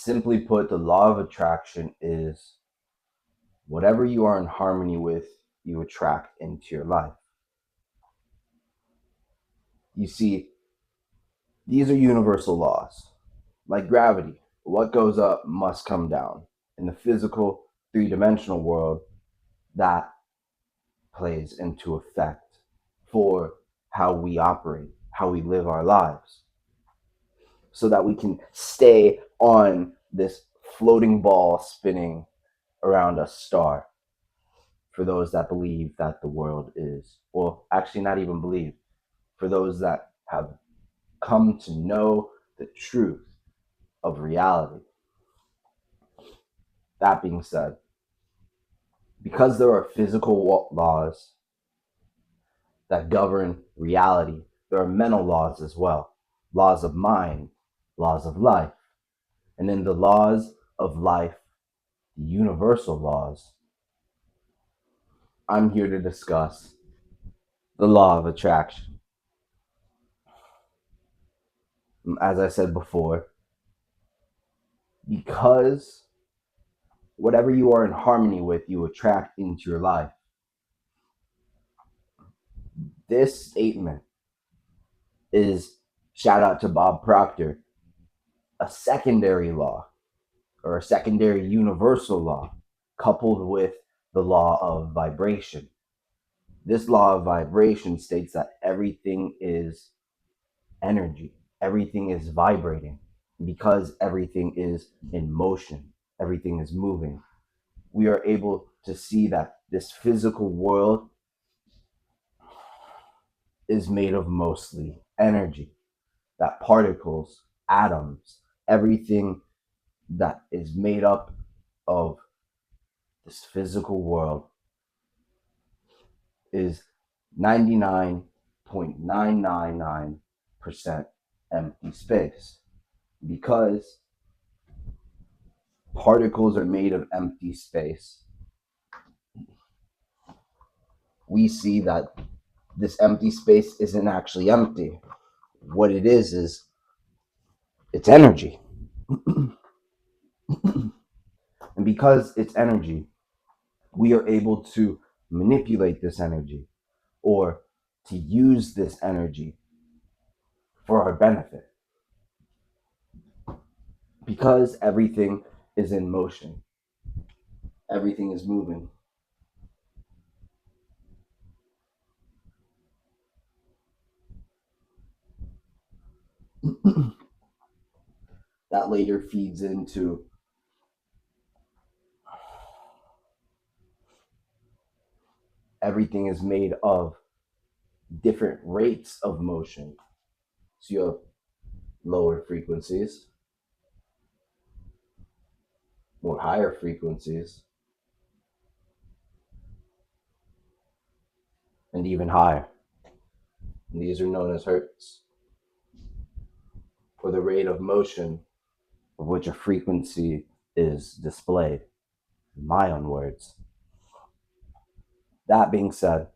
Simply put, the law of attraction is whatever you are in harmony with, you attract into your life. You see, these are universal laws. Like gravity, what goes up must come down. In the physical, three-dimensional world, that plays into effect for how we operate, how we live our lives, so that we can stay on this floating ball spinning around a star. For those that believe that the world is, well, actually, not even believe, for those that have come to know the truth of reality. That being said, because there are physical laws that govern reality, there are mental laws as well, laws of mind, laws of life. And in the laws of life, the universal laws, I'm here to discuss the law of attraction. As I said before, because whatever you are in harmony with, you attract into your life. This statement is, shout out to Bob Proctor, a secondary law or a secondary universal law coupled with the law of vibration. This law of vibration states that everything is energy, everything is vibrating. Because everything is in motion, everything is moving, we are able to see that this physical world is made of mostly energy, that particles, atoms, everything that is made up of this physical world is 99.999% empty space. Because particles are made of empty space, we see that this empty space isn't actually empty. What it is it's energy. And because it's energy, we are able to manipulate this energy or to use this energy for our benefit. Because everything is in motion, everything is moving. That later feeds into everything is made of different rates of motion. So you have lower frequencies, more higher frequencies, and even higher. And these are known as hertz, or the rate of motion of which a frequency is displayed. In my own words. That being said,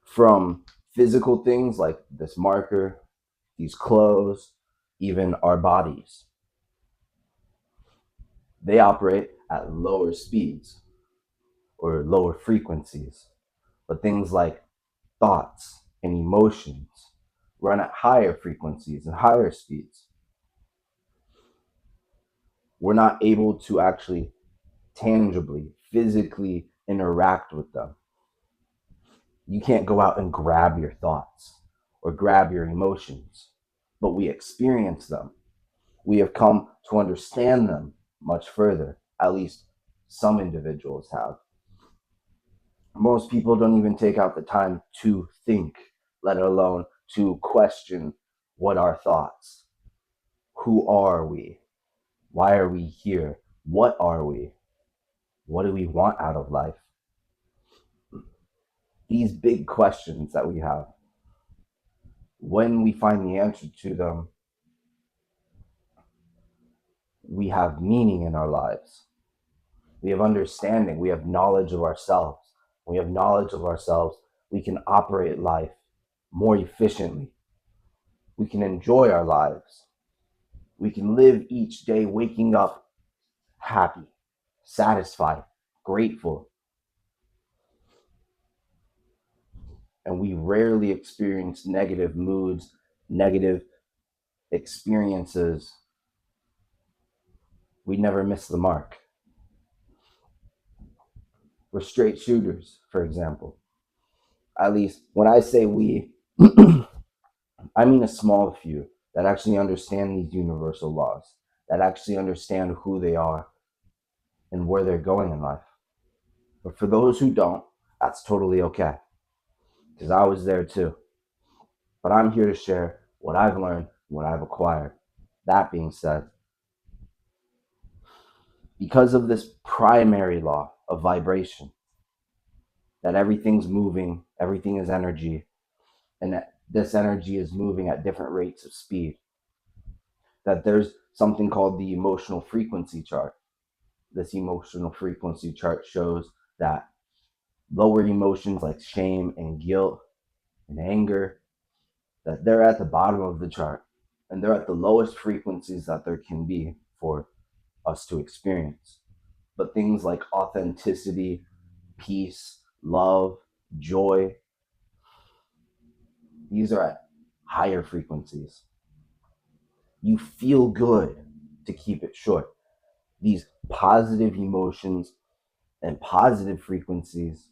from physical things like this marker, these clothes, even our bodies, they operate at lower speeds or lower frequencies. But things like thoughts and emotions run at higher frequencies and higher speeds. We're not able to actually tangibly, physically interact with them. You can't go out and grab your thoughts or grab your emotions, but we experience them. We have come to understand them much further. At least some individuals have. Most people don't even take out the time to think, let alone to question what are thoughts? Who are we? Why are we here? What are we? What do we want out of life? These big questions that we have, when we find the answer to them, we have meaning in our lives. We have understanding. We have knowledge of ourselves. When we have knowledge of ourselves, we can operate life more efficiently. We can enjoy our lives. We can live each day waking up happy, satisfied, grateful, and we rarely experience negative moods, negative experiences. We never miss the mark. We're straight shooters, for example. At least when I say we, I mean a small few that actually understand these universal laws, that actually understand who they are and where they're going in life. But for those who don't, that's totally okay, because I was there too. But I'm here to share what I've learned, what I've acquired. That being said, because of this primary law of vibration, that everything's moving, everything is energy, and that this energy is moving at different rates of speed, that there's something called the emotional frequency chart. This emotional frequency chart shows that lower emotions like shame and guilt and anger, that they're at the bottom of the chart and they're at the lowest frequencies that there can be for us to experience. But things like authenticity, peace, love, joy, these are at higher frequencies. You feel good, to keep it short. These positive emotions and positive frequencies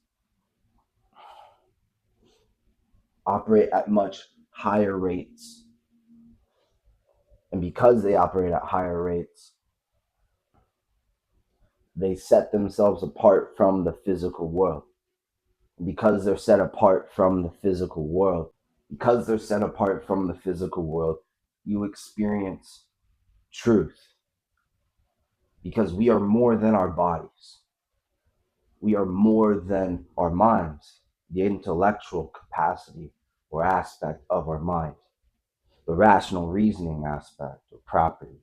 operate at much higher rates. And because they operate at higher rates, they set themselves apart from the physical world. Because they're set apart from the physical world, because they're set apart from the physical world, you experience truth. Because we are more than our bodies. We are more than our minds, the intellectual capacity or aspect of our mind, the rational reasoning aspect or property.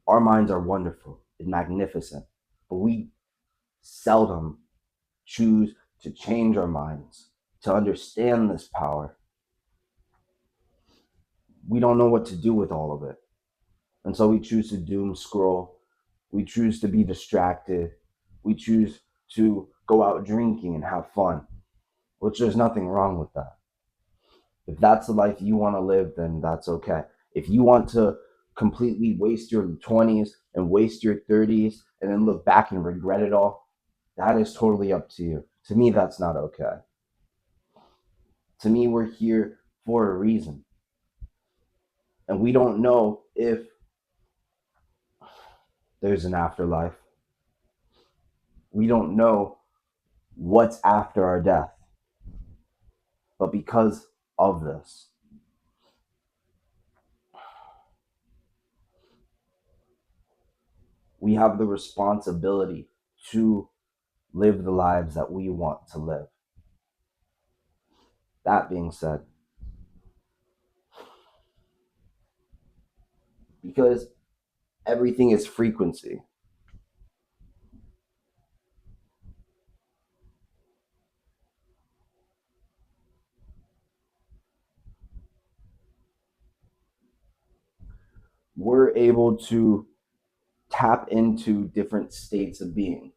Our minds are wonderful and magnificent, but we seldom choose to change our minds, to understand this power. We don't know what to do with all of it. And so we choose to doom scroll. We choose to be distracted. We choose to go out drinking and have fun, which there's nothing wrong with that. If that's the life you want to live, then that's okay. If you want to completely waste your 20s and waste your 30s and then look back and regret it all, that is totally up to you. To me, that's not okay. To me, we're here for a reason. And we don't know if there's an afterlife. We don't know what's after our death. But because of this, we have the responsibility to live the lives that we want to live. That being said, because everything is frequency, we're able to tap into different states of being.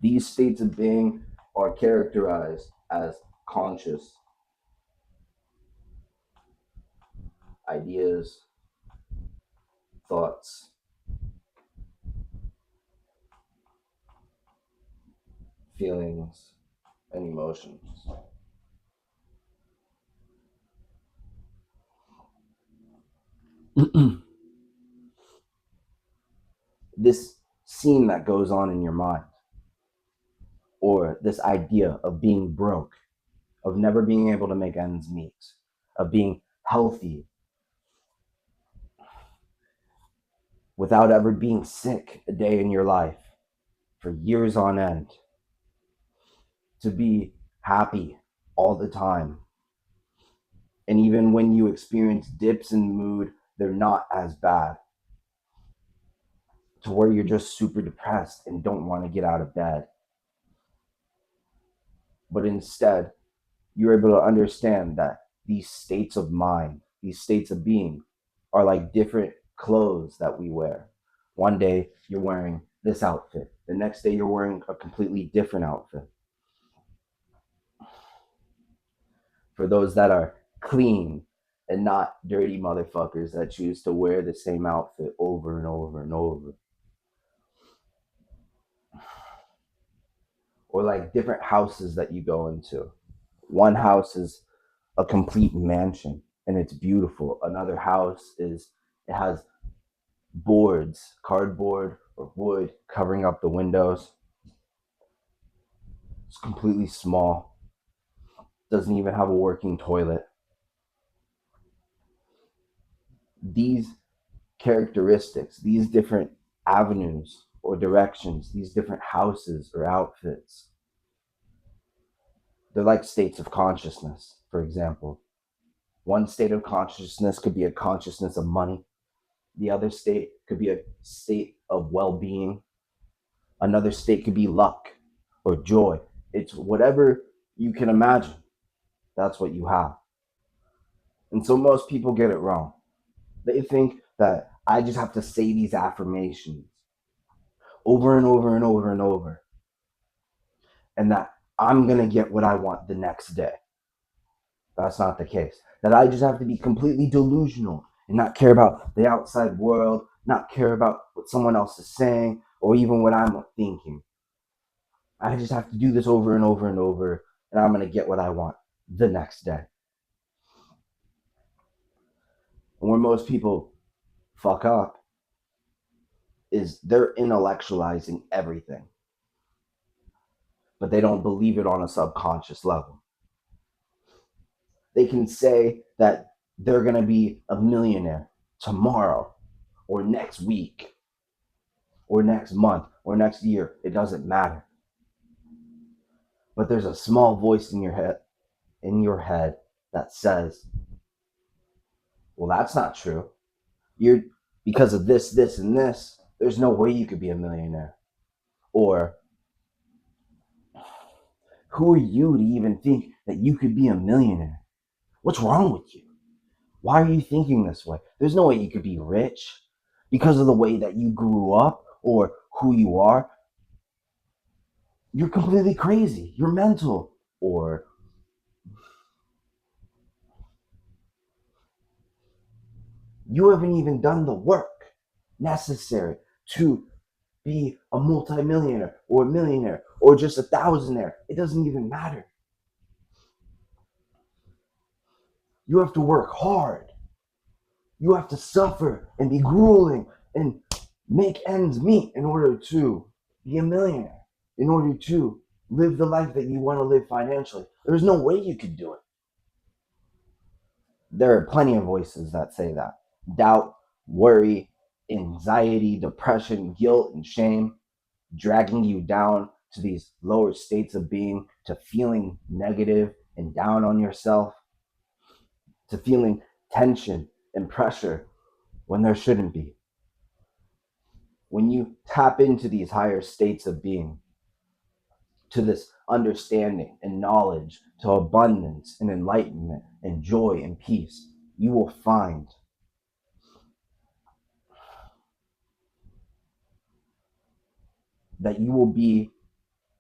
These states of being are characterized as conscious ideas, thoughts, feelings, and emotions. This scene that goes on in your mind, or this idea of being broke, of never being able to make ends meet, of being healthy without ever being sick a day in your life for years on end, to be happy all the time. And even when you experience dips in mood, they're not as bad. to where you're just super depressed and don't want to get out of bed. But instead, you're able to understand that these states of mind, these states of being, are like different clothes that we wear. One day you're wearing this outfit, the next day you're wearing a completely different outfit. For those that are clean and not dirty motherfuckers that choose to wear the same outfit over and over and over. Or like different houses that you go into. One house is a complete mansion and it's beautiful. Another house is, it has boards, cardboard or wood covering up the windows. It's completely small. Doesn't even have a working toilet. These characteristics, these different avenues or directions, these different houses or outfits, they're like states of consciousness, for example. One state of consciousness could be a consciousness of money. The other state could be a state of well being. Another state could be luck or joy. It's whatever you can imagine. That's what you have. And so most people get it wrong. They think that I just have to say these affirmations over and over and over and over, and that I'm going to get what I want the next day. That's not the case. That I just have to be completely delusional and not care about the outside world, not care about what someone else is saying, or even what I'm thinking. I just have to do this over and over and over, and I'm going to get what I want the next day. And where most people fuck up is they're intellectualizing everything, but they don't believe it on a subconscious level. They can say that they're going to be a millionaire tomorrow or next week or next month or next year. It doesn't matter. But there's a small voice in your head that says, well, that's not true. You're because of this, this, and this, there's no way you could be a millionaire. Or who are you to even think that you could be a millionaire? What's wrong with you? Why are you thinking this way? There's no way you could be rich because of the way that you grew up or who you are. You're completely crazy. You're mental. Or you haven't even done the work necessary to be a multimillionaire or a millionaire or just a thousandaire. It doesn't even matter. You have to work hard. You have to suffer and be grueling and make ends meet in order to be a millionaire, in order to live the life that you want to live financially. There's no way you could do it. There are plenty of voices that say that. Doubt, worry, anxiety, depression, guilt, and shame dragging you down to these lower states of being, to feeling negative and down on yourself, to feeling tension and pressure when there shouldn't be. When you tap into these higher states of being, to this understanding and knowledge, to abundance and enlightenment and joy and peace, you will find that you will be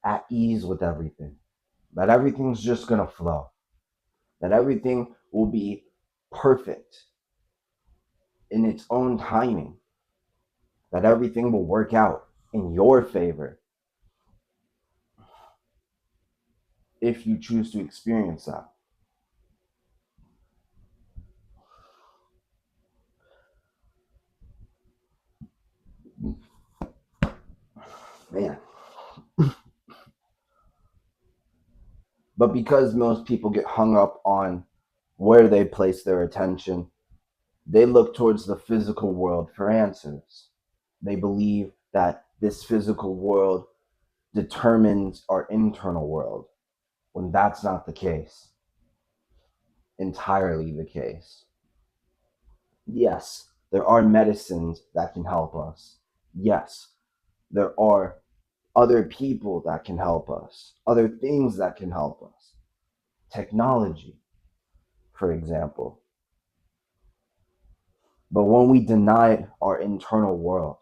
at ease with everything, that everything's just going to flow, that everything will be perfect in its own timing, that everything will work out in your favor if you choose to experience that. Man. But because most people get hung up on where they place their attention, they look towards the physical world for answers. They believe that this physical world determines our internal world, when that's not the case. Entirely the case. Yes, there are medicines that can help us. Yes, there are other people that can help us, other things that can help us. Technology, for example. But when we deny our internal world,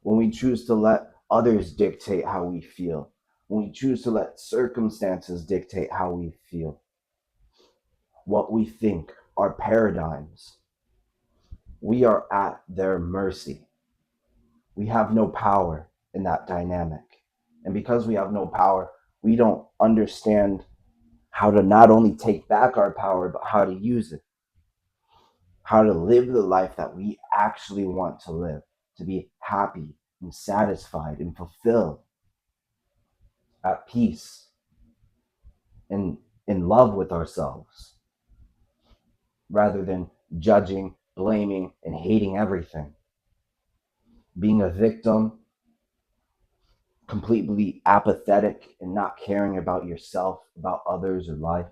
when we choose to let others dictate how we feel, when we choose to let circumstances dictate how we feel, what we think, our paradigms, we are at their mercy. We have no power in that dynamic. And because we have no power, we don't understand how to not only take back our power, but how to use it, how to live the life that we actually want to live, to be happy and satisfied and fulfilled, at peace and in love with ourselves, rather than judging, blaming, and hating everything. Being a victim, completely apathetic and not caring about yourself, about others, or life.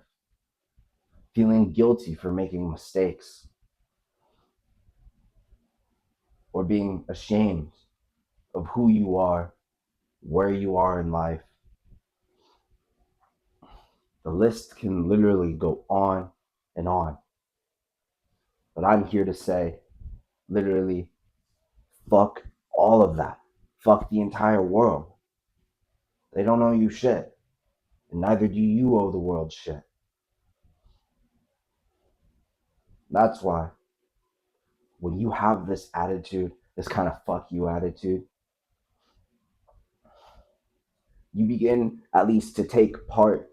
Feeling guilty for making mistakes, or being ashamed of who you are, where you are in life. The list can literally go on and on. But I'm here to say, literally, fuck all of that. Fuck the entire world. They don't owe you shit. And neither do you owe the world shit. That's why when you have this attitude, this kind of fuck you attitude, you begin at least to take part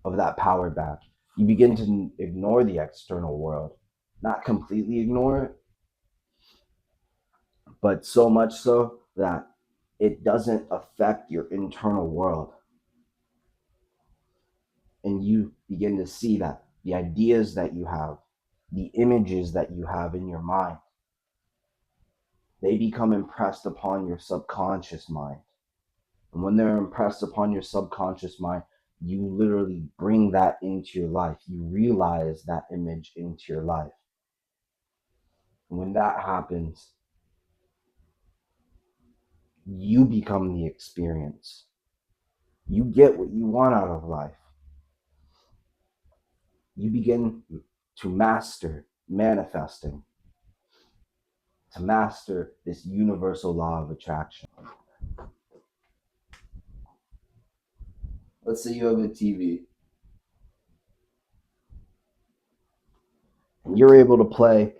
of that power back. You begin to ignore the external world. Not completely ignore it, but so much so that it doesn't affect your internal world. And you begin to see that the ideas that you have, the images that you have in your mind, they become impressed upon your subconscious mind. And when they're impressed upon your subconscious mind, you literally bring that into your life. You realize that image into your life. And when that happens, you become the experience. You get what you want out of life. You begin to master manifesting, to master this universal law of attraction. Let's say you have a TV and you're able to play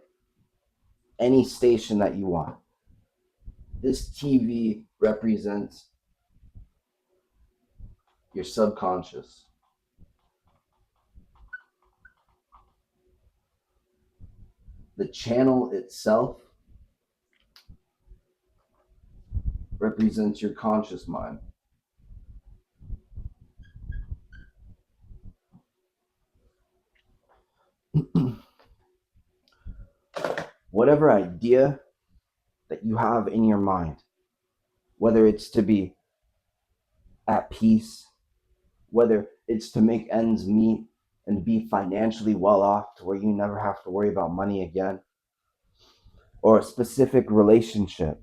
any station that you want. This TV represents your subconscious. The channel itself represents your conscious mind. Whatever idea that you have in your mind, whether it's to be at peace, whether it's to make ends meet and be financially well off to where you never have to worry about money again, or a specific relationship,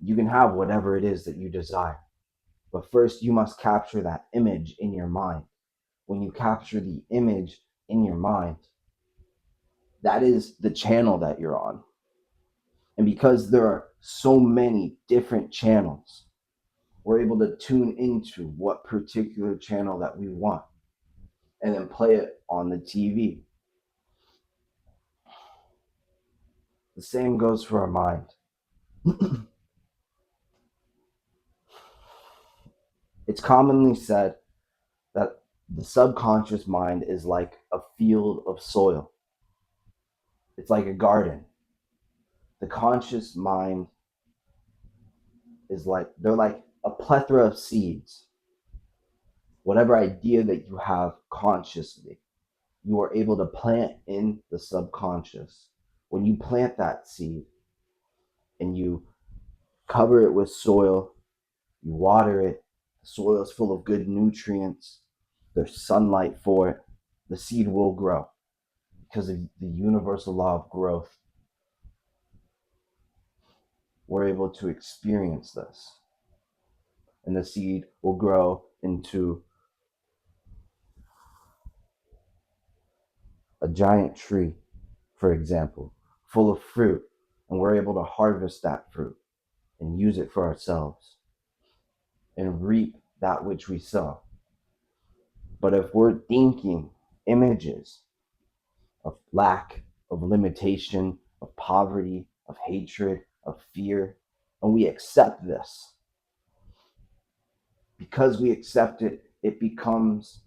you can have whatever it is that you desire. But first, you must capture that image in your mind. When you capture the image in your mind, that is the channel that you're on. And because there are so many different channels, we're able to tune into what particular channel that we want and then play it on the TV. The same goes for our mind. It's commonly said that the subconscious mind is like a field of soil. It's like a garden. The conscious mind is like, they're like a plethora of seeds. Whatever idea that you have consciously, you are able to plant in the subconscious. When you plant that seed and you cover it with soil, you water it, the soil is full of good nutrients, there's sunlight for it, the seed will grow because of the universal law of growth. we're able to experience this. And the seed will grow into a giant tree, for example, full of fruit, and we're able to harvest that fruit and use it for ourselves and reap that which we sow. But if we're thinking images of lack, of limitation, of poverty, of hatred, of fear, and we accept this, because we accept it, it becomes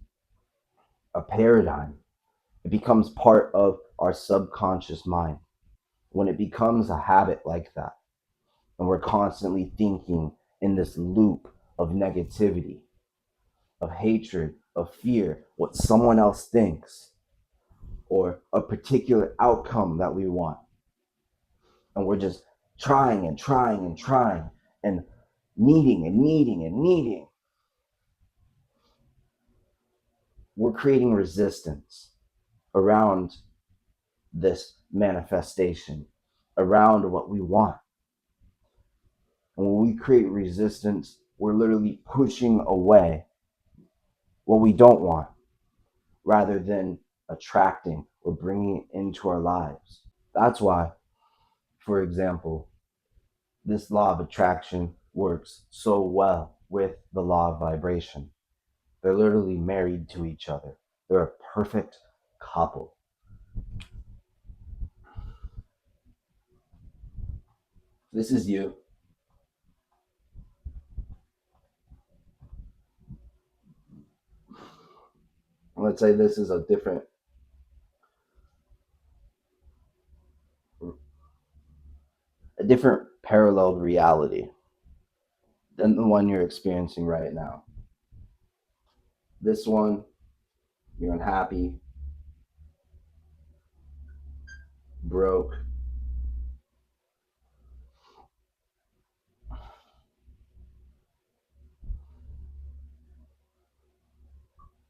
a paradigm. It becomes part of our subconscious mind. When it becomes a habit like that, and we're constantly thinking in this loop of negativity, of hatred, of fear, what someone else thinks, or a particular outcome that we want, and we're just trying and trying and trying and needing and needing and needing, we're creating resistance around this manifestation, around what we want. And when we create resistance, we're literally pushing away what we don't want rather than attracting or bringing it into our lives. That's why, for example, this law of attraction works so well with the law of vibration. They're literally married to each other. They're a perfect couple. This is you. Let's say this is a different parallel reality than the one you're experiencing right now. This one, you're unhappy, broke,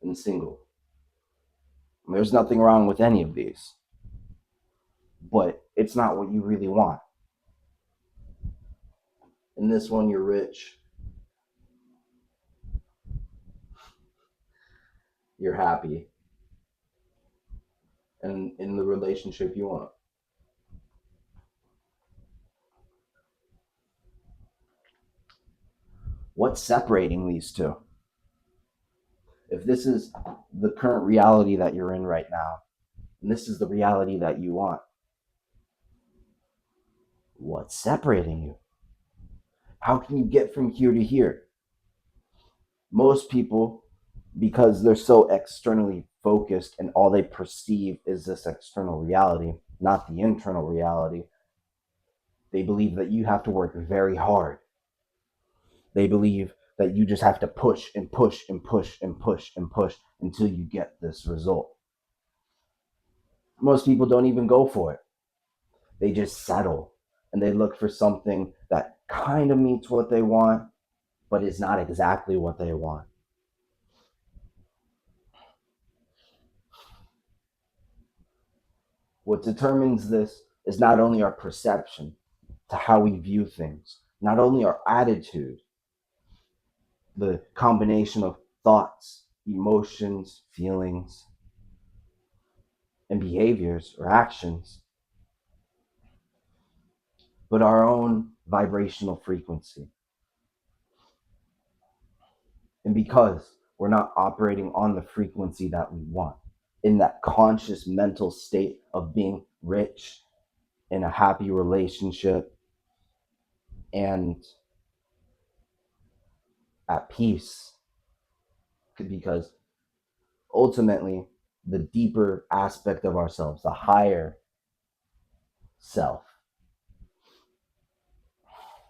and single. And there's nothing wrong with any of these, but it's not what you really want. In this one, you're rich, you're happy, and in the relationship you want. What's separating these two? If this is the current reality that you're in right now, and this is the reality that you want, what's separating you? How can you get from here to here? Most people, because they're so externally focused and all they perceive is this external reality, not the internal reality, they believe that you have to work very hard. They believe that you just have to push and push and push and push and push until you get this result. Most people don't even go for it. They just settle and they look for something that kind of meets what they want, but is not exactly what they want. What determines this is not only our perception to how we view things, not only our attitude, the combination of thoughts, emotions, feelings, and behaviors or actions, but our own vibrational frequency. And because we're not operating on the frequency that we want, in that conscious mental state of being rich, in a happy relationship, and at peace, because ultimately, the deeper aspect of ourselves, the higher self,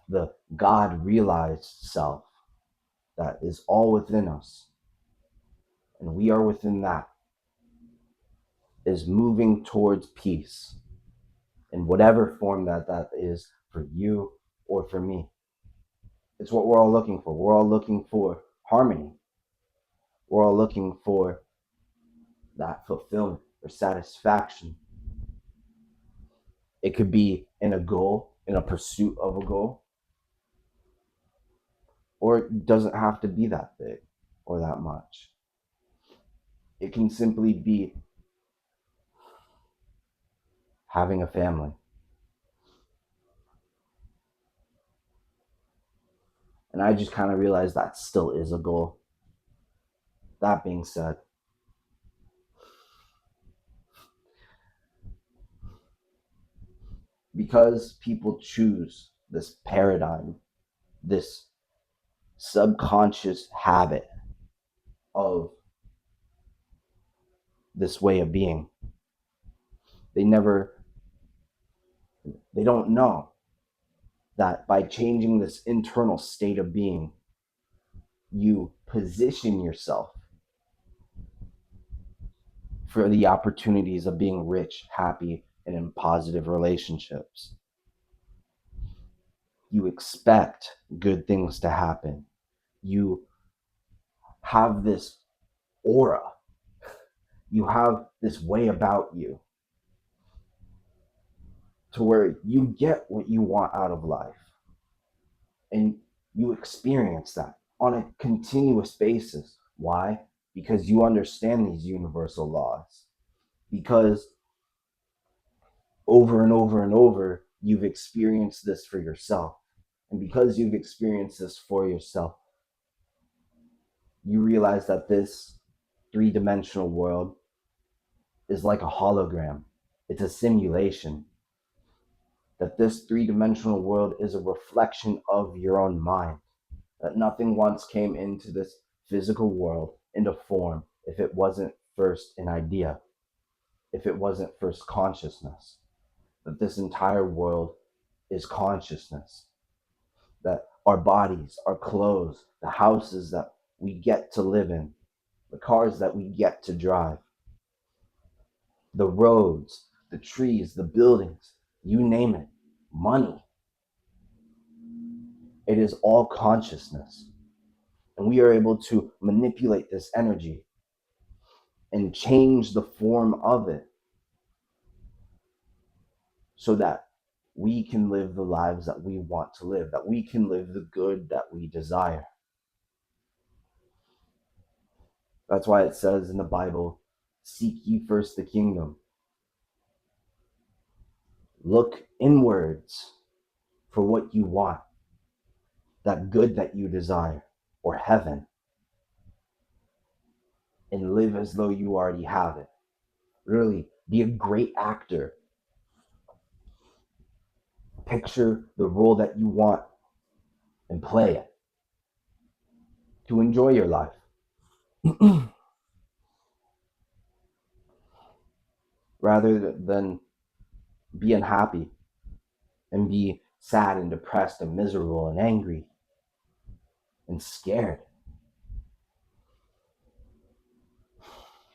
the God realized self that is all within us, and we are within that, is moving towards peace in whatever form that is for you or for me. It's what we're all looking for. We're all looking for harmony. We're all looking for that fulfillment or satisfaction. It could be in a goal, in a pursuit of a goal, or it doesn't have to be that big or that much. It can simply be having a family. And I just kind of realized that still is a goal. That being said, because people choose this paradigm, this subconscious habit of this way of being, they don't know that by changing this internal state of being, you position yourself for the opportunities of being rich, happy, and in positive relationships. You expect good things to happen. You have this aura. You have this way about you to where you get what you want out of life. And you experience that on a continuous basis. Why? Because you understand these universal laws. Because over and over and over, you've experienced this for yourself. And because you've experienced this for yourself, you realize that this three-dimensional world is like a hologram. It's a simulation. That this three-dimensional world is a reflection of your own mind. That nothing once came into this physical world into form if it wasn't first an idea, if it wasn't first consciousness. That this entire world is consciousness. That our bodies, our clothes, the houses that we get to live in, the cars that we get to drive, the roads, the trees, the buildings, you name it, money. It is all consciousness. And we are able to manipulate this energy and change the form of it so that we can live the lives that we want to live, that we can live the good that we desire. That's why it says in the Bible, seek ye first the kingdom. Look inwards for what you want, that good that you desire, or heaven, and live as though you already have it. Really, be a great actor. Picture the role that you want and play it to enjoy your life. Rather than be unhappy and be sad and depressed and miserable and angry and scared.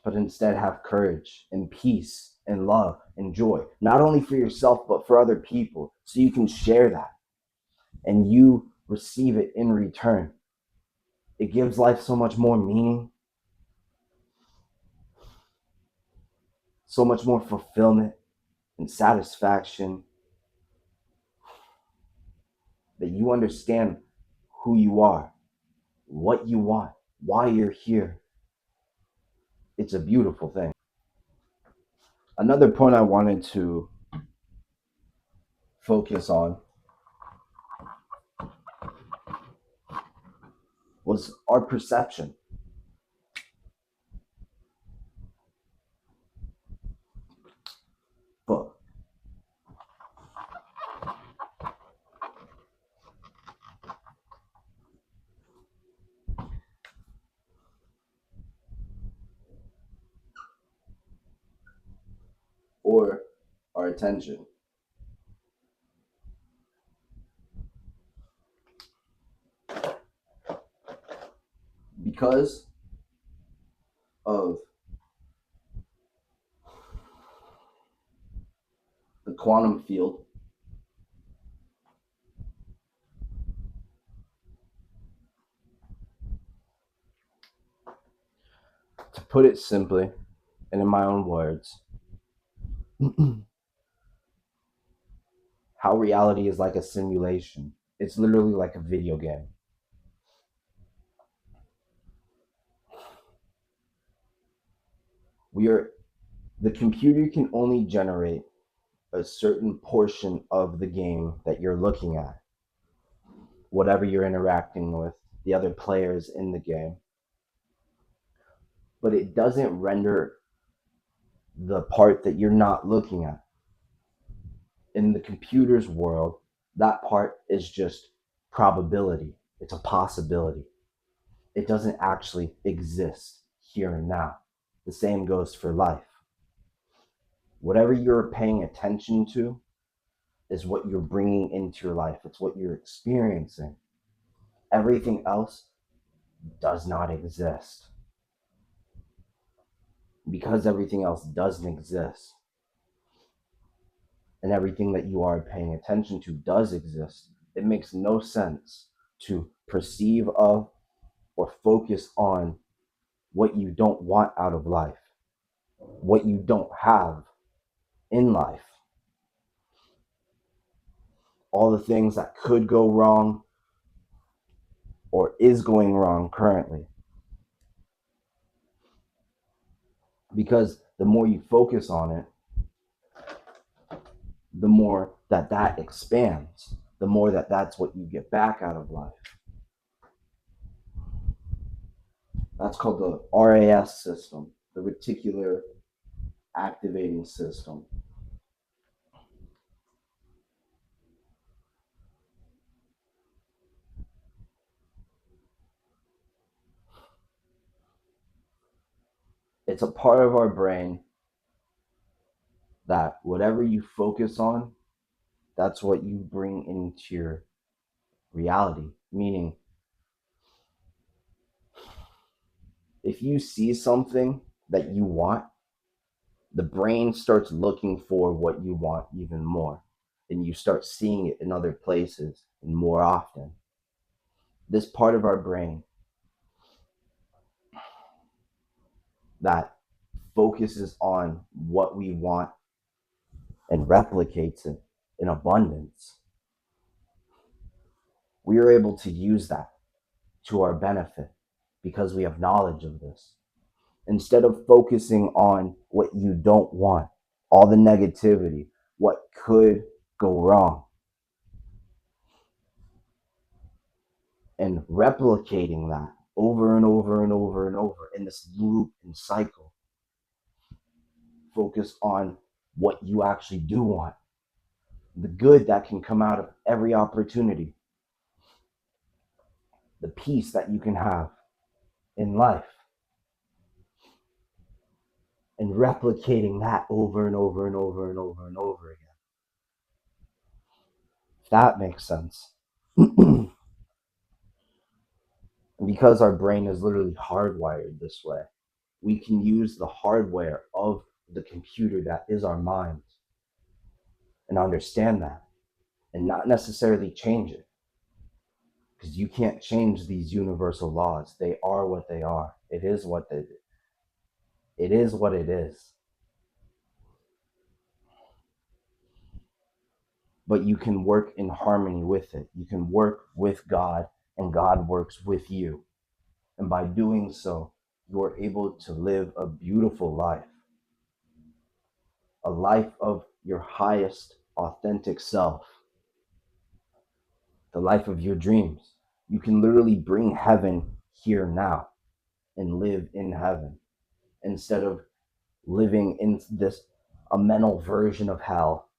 But instead have courage and peace and love and joy, not only for yourself, but for other people, so you can share that and you receive it in return. It gives life so much more meaning, so much more fulfillment and satisfaction, that you understand who you are, what you want, why you're here. It's a beautiful thing. Another point I wanted to focus on was our perception. But or our attention. Because of the quantum field, to put it simply and in my own words, how reality is like a simulation. It's literally like a video game. The computer can only generate a certain portion of the game that you're looking at, whatever you're interacting with, the other players in the game. But it doesn't render the part that you're not looking at. In the computer's world, that part is just probability. It's a possibility. It doesn't actually exist here and now. The same goes for life. Whatever you're paying attention to is what you're bringing into your life. It's what you're experiencing. Everything else does not exist. Because everything else doesn't exist, and everything that you are paying attention to does exist, it makes no sense to perceive of or focus on what you don't want out of life, what you don't have in life, all the things that could go wrong or is going wrong currently. Because the more you focus on it, the more that expands, the more that's what you get back out of life. That's called the RAS system, the reticular activating system. It's a part of our brain that whatever you focus on, that's what you bring into your reality. Meaning, if you see something that you want, the brain starts looking for what you want even more. And you start seeing it in other places and more often. This part of our brain that focuses on what we want and replicates it in abundance, we are able to use that to our benefit because we have knowledge of this. Instead of focusing on what you don't want, all the negativity, what could go wrong, and replicating that over and over and over and over in this loop and cycle, focus on what you actually do want, the good that can come out of every opportunity, the peace that you can have in life, and replicating that over and over and over and over and over again. If that makes sense. Because our brain is literally hardwired this way, we can use the hardware of the computer that is our mind and understand that and not necessarily change it. Because you can't change these universal laws. They are what they are. It is what it is what it is. But you can work in harmony with it. You can work with God, and God works with you. And by doing so, you are able to live a beautiful life, a life of your highest authentic self, the life of your dreams. You can literally bring heaven here now and live in heaven instead of living in this a mental version of hell,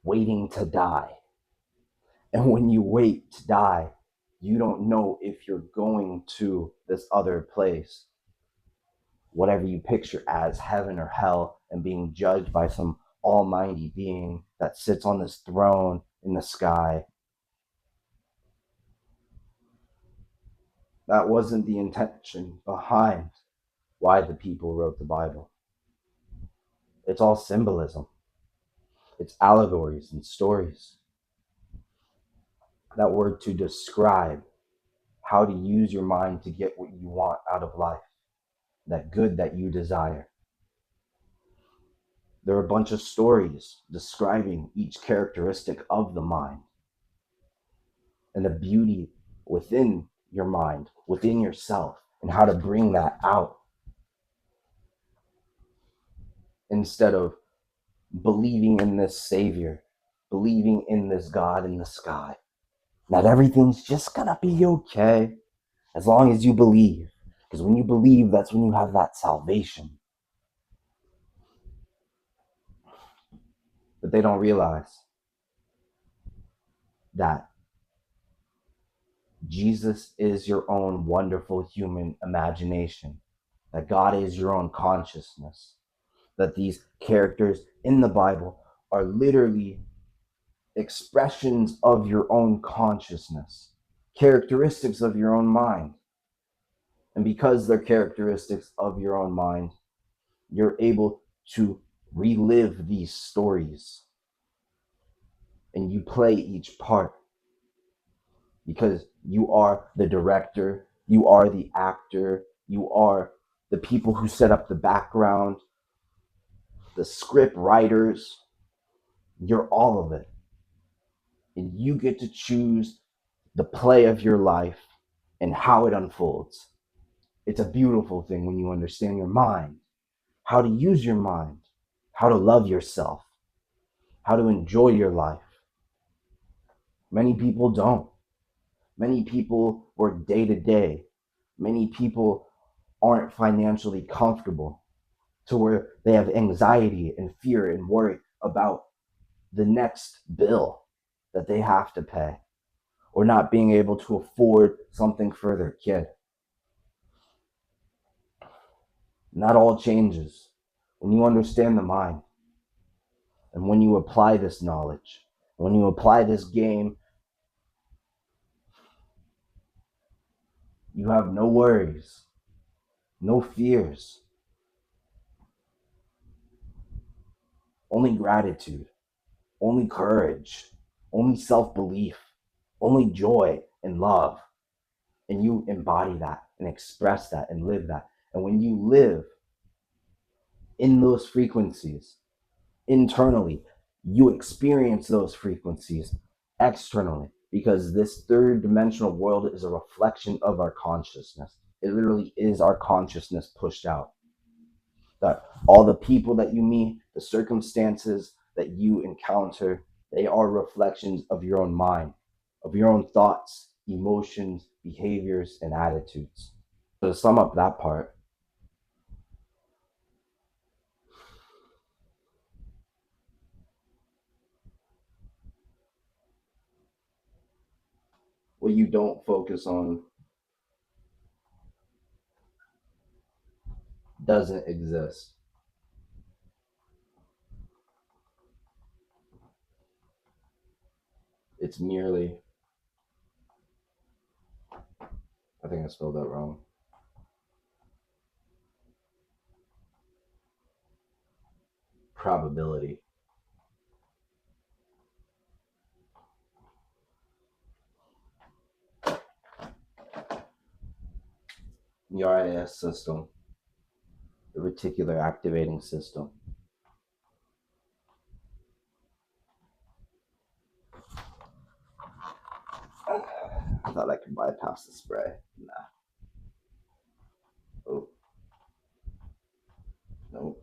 waiting to die. And when you wait to die, you don't know if you're going to this other place, whatever you picture as heaven or hell, and being judged by some almighty being that sits on this throne in the sky. That wasn't the intention behind why the people wrote the Bible. It's all symbolism. It's allegories and stories. That word to describe how to use your mind to get what you want out of life, that good that you desire. There are a bunch of stories describing each characteristic of the mind and the beauty within your mind, within yourself, and how to bring that out instead of believing in this Savior, believing in this God in the sky. That everything's just gonna be okay as long as you believe. Because when you believe, that's when you have that salvation. But they don't realize that Jesus is your own wonderful human imagination, that God is your own consciousness, that these characters in the Bible are literally expressions of your own consciousness, characteristics of your own mind. And because they're characteristics of your own mind, you're able to relive these stories and you play each part because you are the director, you are the actor, you are the people who set up the background, the script writers, you're all of it. And you get to choose the play of your life and how it unfolds. It's a beautiful thing when you understand your mind, how to use your mind, how to love yourself, how to enjoy your life. Many people don't. Many people work day to day. Many people aren't financially comfortable to where they have anxiety and fear and worry about the next bill that they have to pay or not being able to afford something for their kid. And that all changes when you understand the mind and when you apply this knowledge. When you apply this game, you have no worries, no fears, only gratitude, only courage, only self belief, only joy and love. And you embody that and express that and live that. And when you live in those frequencies internally, you experience those frequencies externally because this third dimensional world is a reflection of our consciousness. It literally is our consciousness pushed out. That all the people that you meet, the circumstances that you encounter, they are reflections of your own mind, of your own thoughts, emotions, behaviors, and attitudes. So to sum up that part, what you don't focus on doesn't exist. It's merely, I think I spelled that wrong. Probability. The RIS system, the reticular activating system. I thought I could bypass the spray. Nah. Oh, no.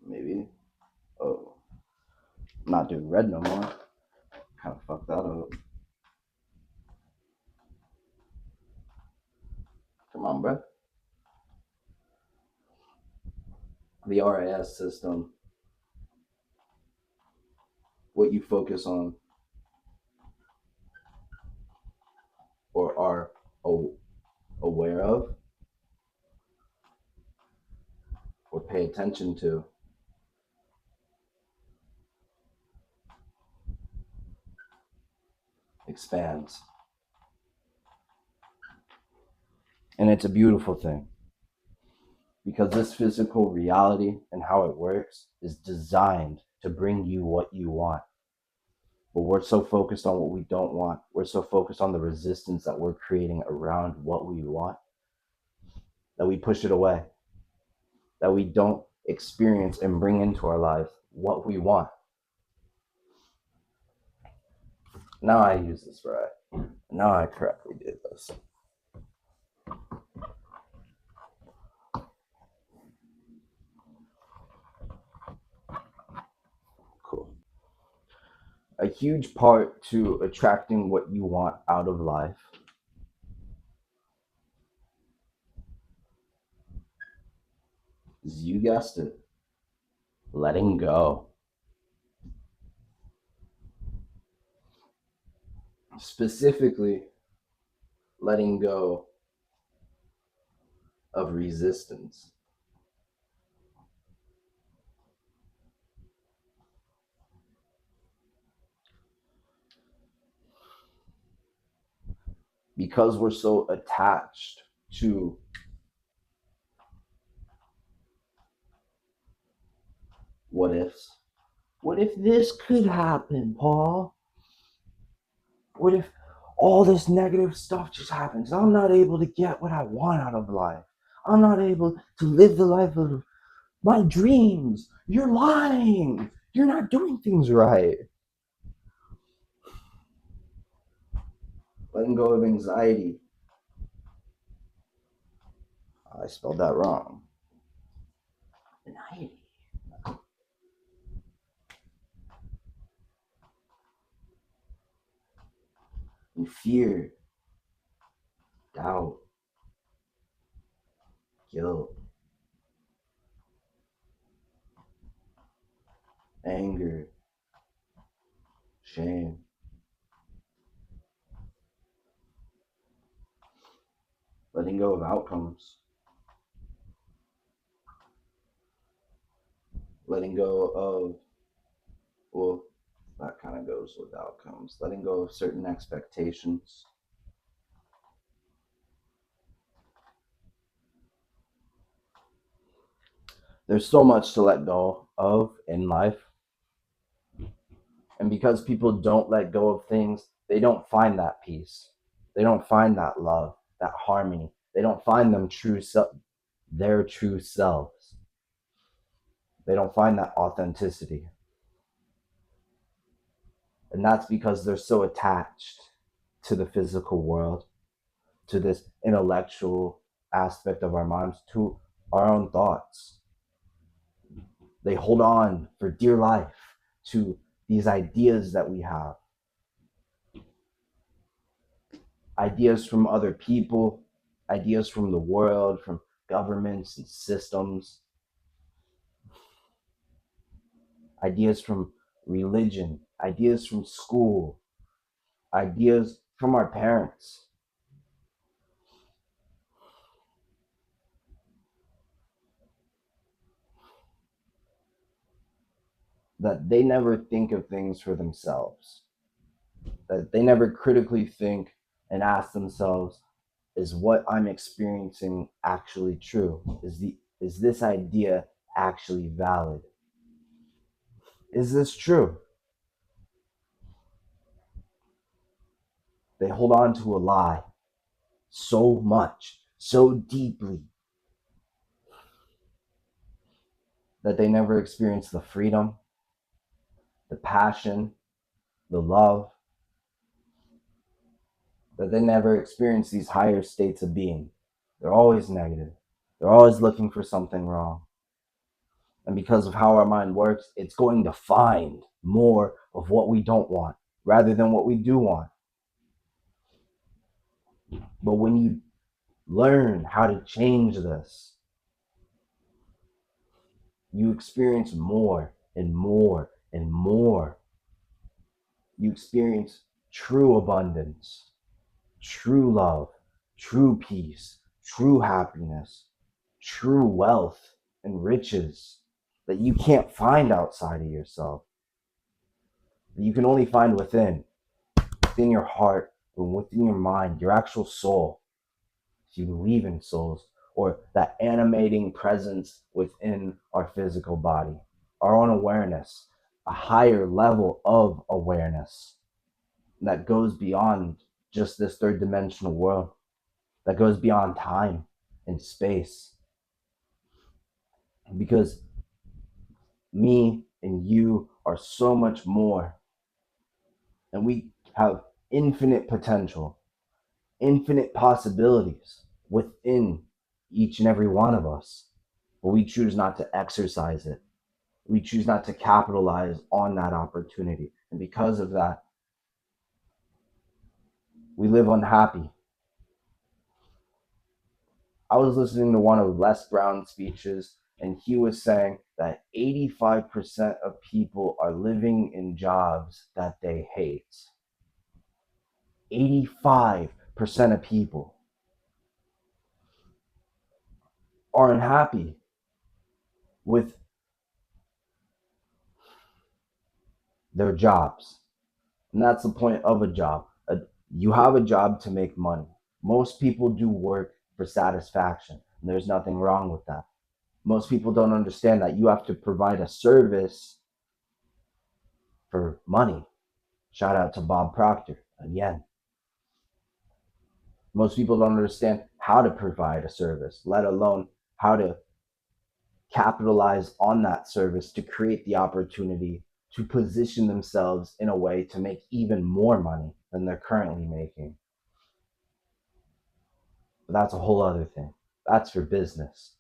Maybe. Oh, I'm not doing red no more. Kind of fucked that up. Come on, bro. The RIS system, what you focus on or are aware of or pay attention to expands. And it's a beautiful thing because this physical reality and how it works is designed to bring you what you want. But we're so focused on what we don't want. We're so focused on the resistance that we're creating around what we want that we push it away. that we don't experience and bring into our life what we want. Now I use this right. Now I correctly did this. Cool. A huge part to attracting what you want out of life is, you guessed it, letting go. Specifically, letting go of resistance. Because we're so attached to what ifs. What if this could happen, Paul? What if all this negative stuff just happens? I'm not able to get what I want out of life. I'm not able to live the life of my dreams. You're lying. You're not doing things right. Letting go of anxiety. I spelled that wrong. Anxiety. And fear, doubt, guilt, anger, shame. Letting go of outcomes. Letting go of, well, that kind of goes with outcomes. Letting go of certain expectations. There's so much to let go of in life. And because people don't let go of things, they don't find that peace. They don't find that love, that harmony. They don't find their true selves. They don't find that authenticity. And that's because they're so attached to the physical world, to this intellectual aspect of our minds, to our own thoughts. They hold on for dear life to these ideas that we have, ideas from other people, ideas from the world, from governments and systems, ideas from religion, ideas from school, ideas from our parents. That they never think of things for themselves, that they never critically think and ask themselves, is what I'm experiencing actually true? Is this idea actually valid? Is this true? They hold on to a lie so much, so deeply, that they never experience the freedom, the passion, the love, that they never experience these higher states of being. They're always negative. They're always looking for something wrong. And because of how our mind works, it's going to find more of what we don't want rather than what we do want. But when you learn how to change this, you experience more and more and more. You experience true abundance, true love, true peace, true happiness, true wealth and riches that you can't find outside of yourself, that you can only find within your heart, and within your mind, your actual soul, if you believe in souls, or that animating presence within our physical body, our own awareness, a higher level of awareness that goes beyond just this third dimensional world, that goes beyond time and space. because me and you are so much more, and we have infinite potential, infinite possibilities within each and every one of us, but we choose not to exercise it. We choose not to capitalize on that opportunity. And because of that, we live unhappy. I was listening to one of Les Brown's speeches, and he was saying that 85% of people are living in jobs that they hate. 85% of people are unhappy with their jobs. And that's the point of a job. You have a job to make money. Most people do work for satisfaction, and there's nothing wrong with that. Most people don't understand that you have to provide a service for money. Shout out to Bob Proctor again. Most people don't understand how to provide a service, let alone how to capitalize on that service to create the opportunity to position themselves in a way to make even more money than they're currently making. But that's a whole other thing. That's for business.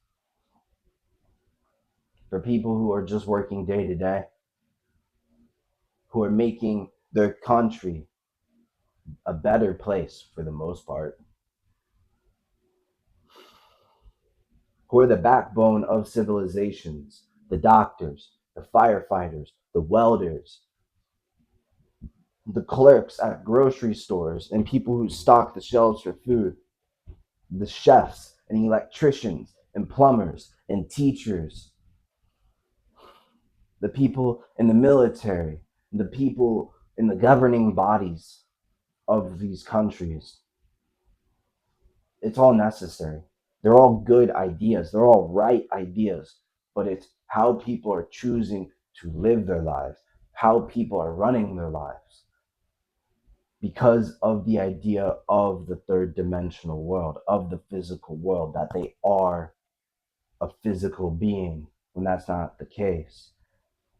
For people who are just working day to day, who are making their country a better place for the most part, who are the backbone of civilizations, the doctors, the firefighters, the welders, the clerks at grocery stores, and people who stock the shelves for food, the chefs and electricians and plumbers and teachers, the people in the military, the people in the governing bodies of these countries. It's all necessary. They're all good ideas. They're all right ideas, but it's how people are choosing to live their lives, how people are running their lives because of the idea of the third dimensional world, of the physical world, that they are a physical being when that's not the case.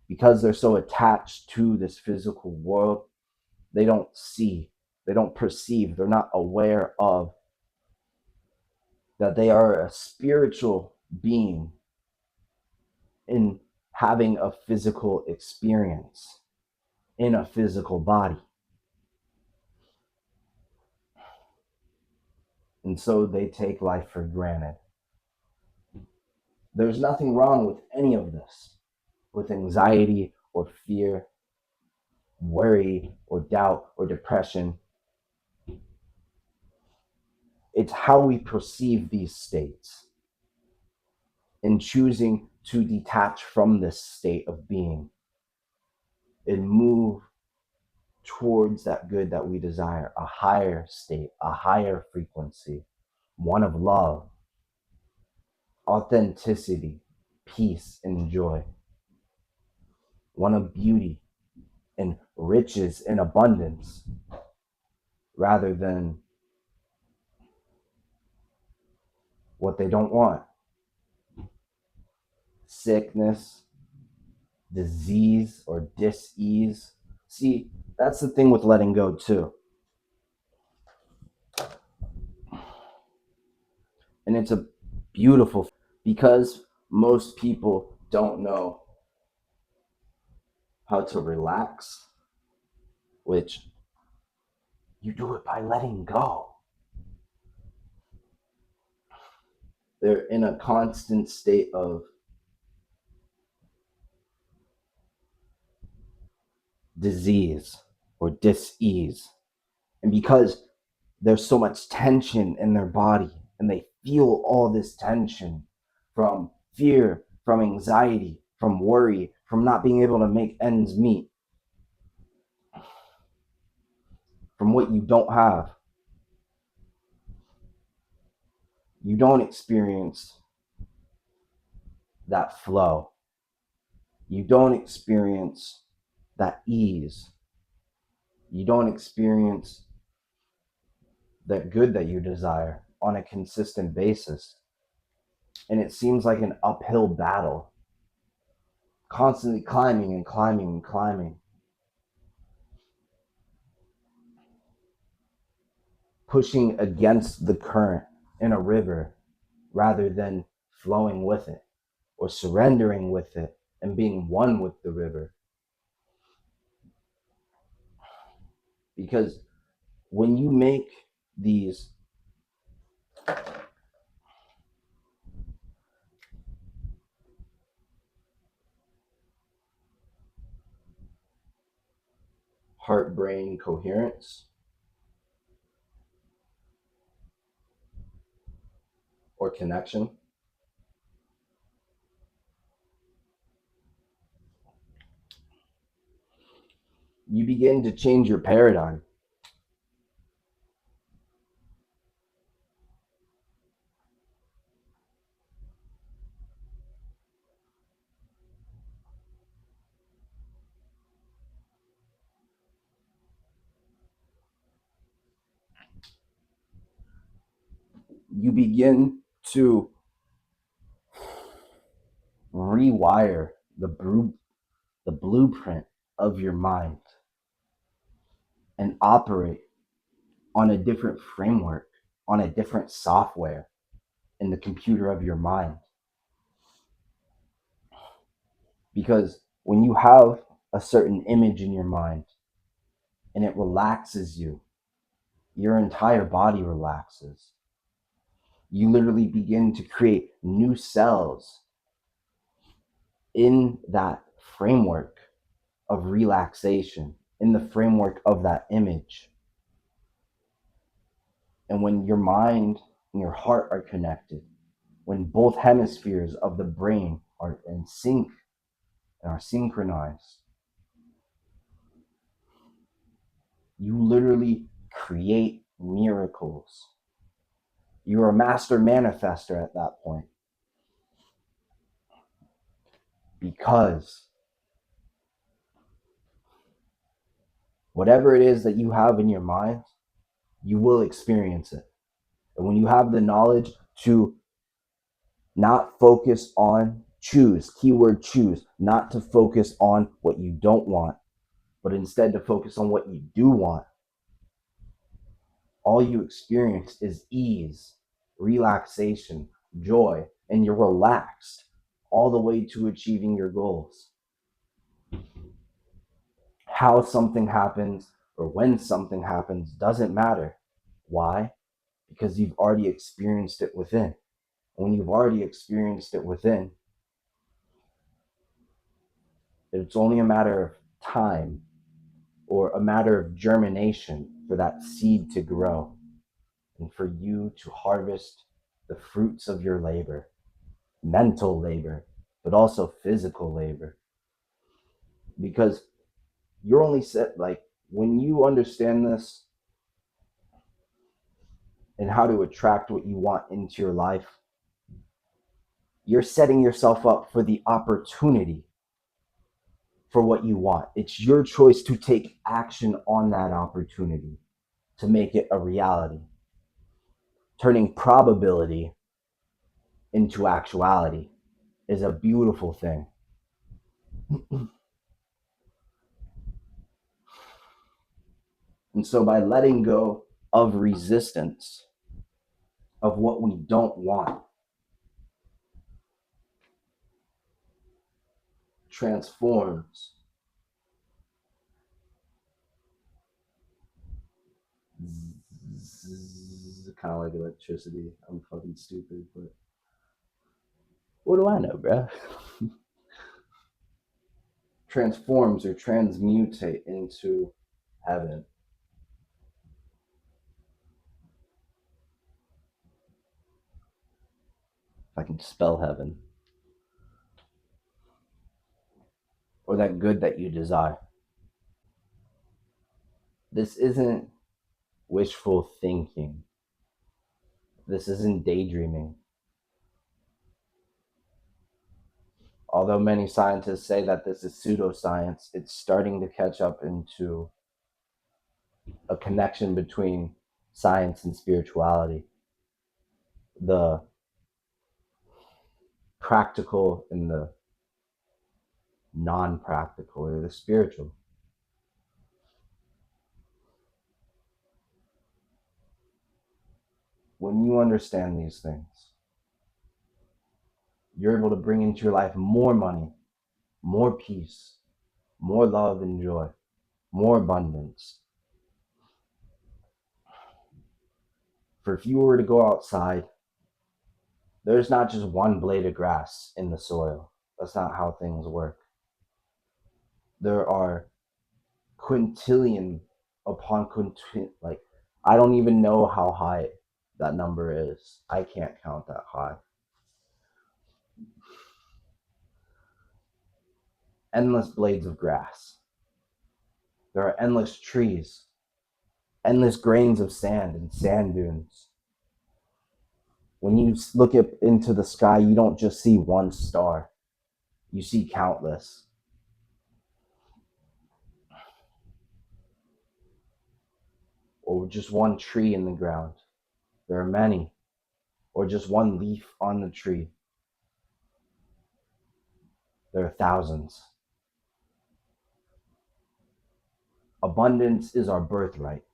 Because they're so attached to this physical world, they don't see, they don't perceive, they're not aware of that they are a spiritual being in having a physical experience in a physical body. And so they take life for granted. There's nothing wrong with any of this, with anxiety or fear, worry or doubt or depression. It's how we perceive these states and choosing to detach from this state of being and move towards that good that we desire, a higher state, a higher frequency, one of love, authenticity, peace, and joy, one of beauty and riches and abundance, rather than what they don't want: sickness, disease, or dis-ease. See, that's the thing with letting go, too. And it's a beautiful, because most people don't know how to relax, which you do it by letting go. They're in a constant state of disease or dis-ease. And because there's so much tension in their body and they feel all this tension from fear, from anxiety, from worry, from not being able to make ends meet, from what you don't have, you don't experience that flow. You don't experience that ease. You don't experience that good that you desire on a consistent basis. And it seems like an uphill battle, constantly climbing and climbing and climbing, pushing against the current in a river rather than flowing with it or surrendering with it and being one with the river. Because when you make these heart brain coherence or connection, you begin to change your paradigm. You begin to rewire the blueprint of your mind and operate on a different framework, on a different software in the computer of your mind. Because when you have a certain image in your mind and it relaxes you, your entire body relaxes. You literally begin to create new cells in that framework of relaxation, in the framework of that image. And when your mind and your heart are connected, when both hemispheres of the brain are in sync and are synchronized, you literally create miracles. You're a master manifester at that point. Because whatever it is that you have in your mind, you will experience it. And when you have the knowledge to not focus on, choose, keyword choose, not to focus on what you don't want, but instead to focus on what you do want, all you experience is ease, relaxation, joy, and you're relaxed all the way to achieving your goals. How something happens or when something happens doesn't matter. Why? Because you've already experienced it within. When you've already experienced it within, it's only a matter of time or a matter of germination for that seed to grow and for you to harvest the fruits of your labor, mental labor, but also physical labor. Because you're only set, like, when you understand this and how to attract what you want into your life, you're setting yourself up for the opportunity for what you want. It's your choice to take action on that opportunity to make it a reality, turning probability into actuality is a beautiful thing. And so by letting go of resistance, of what we don't want, transforms kind of like electricity. I'm fucking stupid, but what do I know, bro? Transforms or transmutate into heaven. If I can spell heaven. Or that good that you desire. This isn't wishful thinking. This isn't daydreaming. Although many scientists say that this is pseudoscience, it's starting to catch up into a connection between science and spirituality. The practical and the non-practical, or the spiritual. When you understand these things, you're able to bring into your life more money, more peace, more love and joy, more abundance. For if you were to go outside, there's not just one blade of grass in the soil. That's not how things work. There are quintillion upon quintillion. Like, I don't even know how high that number is. I can't count that high. Endless blades of grass. There are endless trees, endless grains of sand and sand dunes. When you look up into the sky, you don't just see one star, you see countless. Or just one tree in the ground. There are many. Or just one leaf on the tree. There are thousands. Abundance is our birthright.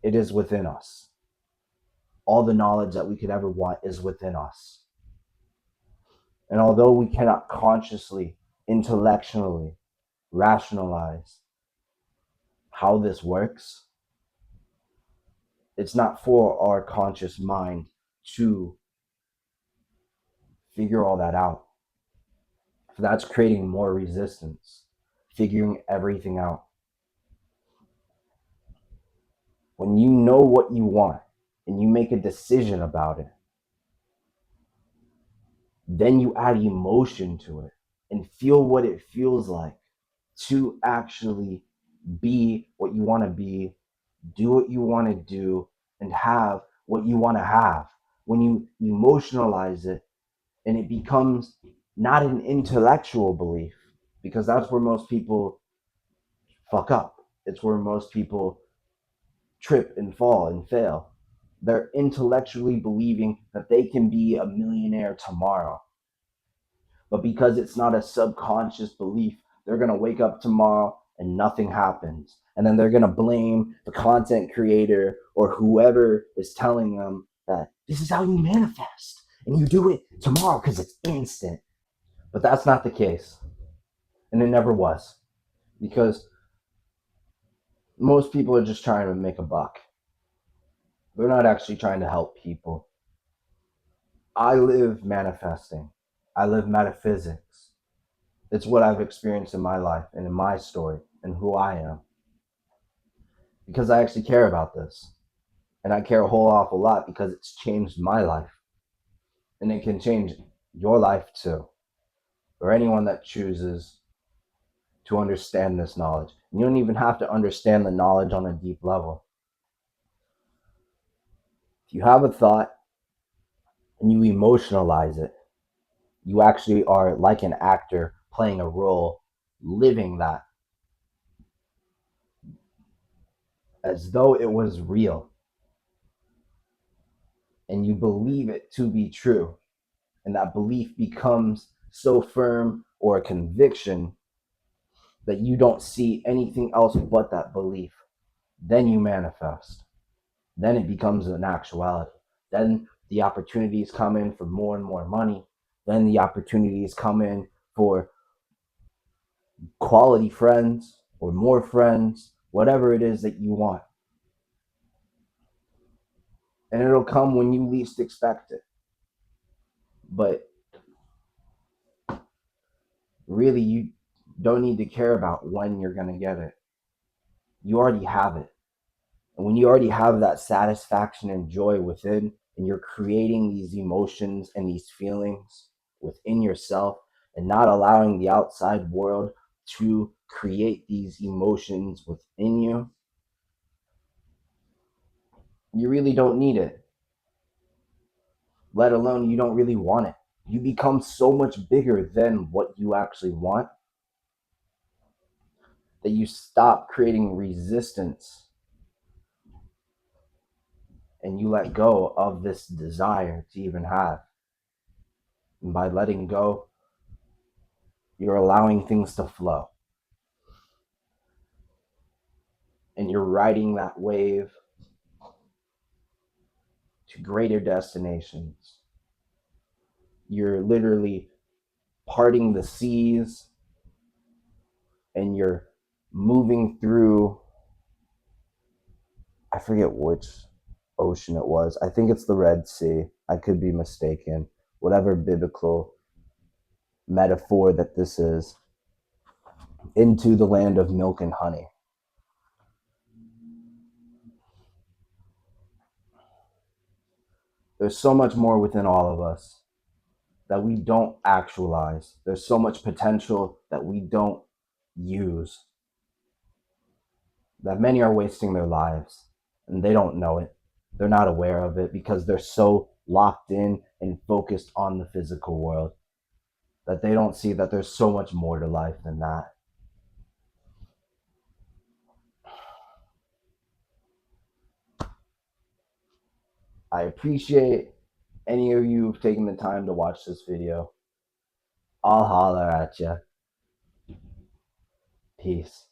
It is within us. All the knowledge that we could ever want is within us. And although we cannot consciously, intellectually rationalize how this works, it's not for our conscious mind to figure all that out. That's creating more resistance, figuring everything out. When you know what you want and you make a decision about it, then you add emotion to it and feel what it feels like to actually be what you want to be, do what you want to do, and have what you want to have. When you emotionalize it, and it becomes not an intellectual belief, because that's where most people fuck up. It's where most people trip and fall and fail. They're intellectually believing that they can be a millionaire tomorrow. But because it's not a subconscious belief, they're going to wake up tomorrow and nothing happens. And then they're going to blame the content creator or whoever is telling them that this is how you manifest and you do it tomorrow because it's instant. But that's not the case. And it never was. Because most people are just trying to make a buck. They're not actually trying to help people. I live manifesting. I live metaphysics. It's what I've experienced in my life and in my story and who I am. Because I actually care about this. And I care a whole awful lot because it's changed my life. And it can change your life too. Or anyone that chooses to understand this knowledge. And you don't even have to understand the knowledge on a deep level. If you have a thought and you emotionalize it, you actually are like an actor playing a role, living that as though it was real. And you believe it to be true. And that belief becomes so firm or a conviction that you don't see anything else but that belief. Then you manifest. Then it becomes an actuality. Then the opportunities come in for more and more money. Then the opportunities come in for quality friends or more friends, whatever it is that you want. And it'll come when you least expect it. But really, you don't need to care about when you're going to get it. You already have it. And when you already have that satisfaction and joy within, and you're creating these emotions and these feelings within yourself and not allowing the outside world to create these emotions within you, you really don't need it. Let alone you don't really want it. You become so much bigger than what you actually want that you stop creating resistance and you let go of this desire to even have. And by letting go, you're allowing things to flow. And you're riding that wave to greater destinations. You're literally parting the seas and you're moving through, I forget which ocean it was. I think it's the Red Sea. I could be mistaken. Whatever biblical metaphor that this is, into the land of milk and honey. There's so much more within all of us that we don't actualize. There's so much potential that we don't use, that many are wasting their lives and they don't know it. They're not aware of it because they're so locked in and focused on the physical world that they don't see that there's so much more to life than that. I appreciate any of you who've taken the time to watch this video. I'll holler at you. Peace.